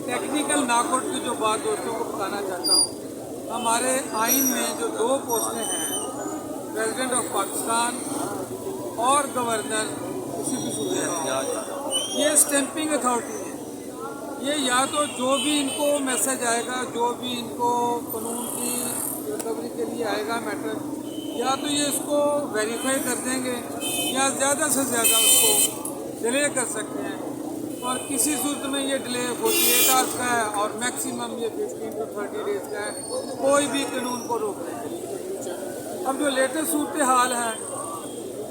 Technical knockout की जो बात दोस्तों को बताना चाहता हूँ, हमारे आइन में जो दो पोस्टें हैं, प्रेसिडेंट ऑफ पाकिस्तान और गवर्नर किसी भी सूबे का, ये स्टैंपिंग अथॉरिटी है। ये या तो जो भी इनको मैसेज आएगा, जो भी इनको कानून की रिकवरी के लिए आएगा मैटर, या तो ये इसको वेरीफाई कर देंगे या ज़्यादा से ज़्यादा उसको डिले कर सकते हैं। और किसी सूरत में ये डिले 48 आवर्स का है और मैक्सिमम ये 15 to 30 डेज का है, कोई भी कानून को रोकने के लिए। अब जो लेटेस्ट सूरत हाल है,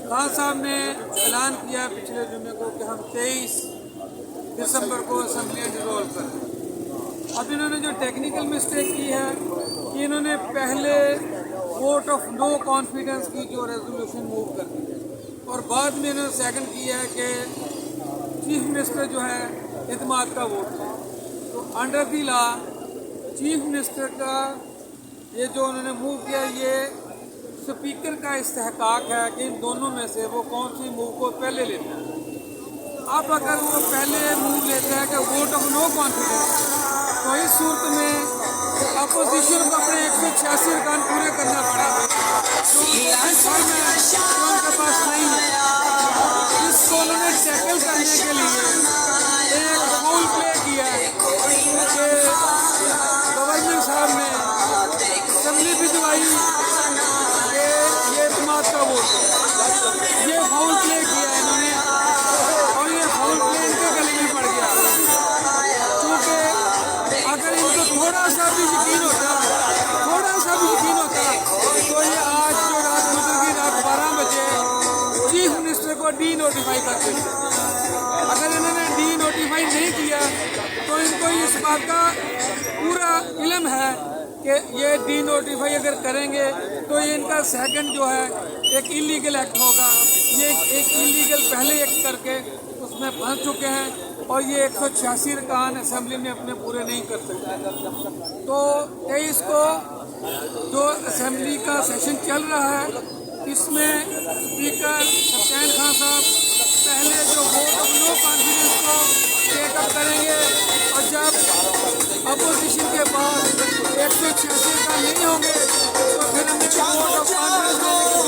खान साहब ने ऐलान किया पिछले जुमे को कि हम 23 दिसंबर को असम्बलियाँ डिसॉल्व कर दें। अब इन्होंने जो टेक्निकल मिस्टेक की है कि इन्होंने पहले वोट ऑफ नो कॉन्फिडेंस की जो रेजोल्यूशन मूव कर दी है और बाद में इन्होंने सेकंड किया है कि चीफ मिनिस्टर जो है इत्मीनान का वोट है। तो under the law chief minister का ये जो उन्होंने मूव किया, ये स्पीकर का इस्तेहकाक है कि इन दोनों में से वो कौन सी मूव को पहले लेता है। अब अगर वो पहले मूव लेता है कि वोट ऑफ नो कॉन्फिडेंस, तो इस सूरत में अपोजिशन को अपने 186 अर्कान पूरे करना पड़ेगा जो उनके पास नहीं है। इसको उन्होंने टैकल करने के लिए एक रोल प्ले किया है कि गवर्नर साहब ने असम्बली भी दवाई कि ये इत्मीनान का वोट है, ये फाउल प्ले किया है इन्होंने और ये फाउल प्ले इनके गले में पड़ गया। क्योंकि अगर इनको थोड़ा सा भी यकीन होता तो ये आज जो रात गुजर गई, रात 12 बजे चीफ मिनिस्टर को डी नोटिफाई कर देते। अगर इन्होंने डी नोटिफाई नहीं किया तो इनको इस बात का पूरा इल्म है कि ये डी नोटिफाई अगर करेंगे तो ये इनका सेकंड जो है एक इलीगल एक्ट होगा। ये एक इलीगल पहले एक्ट करके उसमें फंस चुके हैं और ये 186 अर्कान असम्बली में अपने पूरे नहीं कर सकते। तो 23 को जो असम्बली का सेशन चल रहा है, इसमें स्पीकर सफदर खान साहब पहले जो वोट ऑफ नो कॉन्फिडेंस को टेकअप करेंगे और जब अपोजिशन के बाद 186 का नहीं होंगे तो फिर हमें वोट ऑफ कॉन्फिडेंस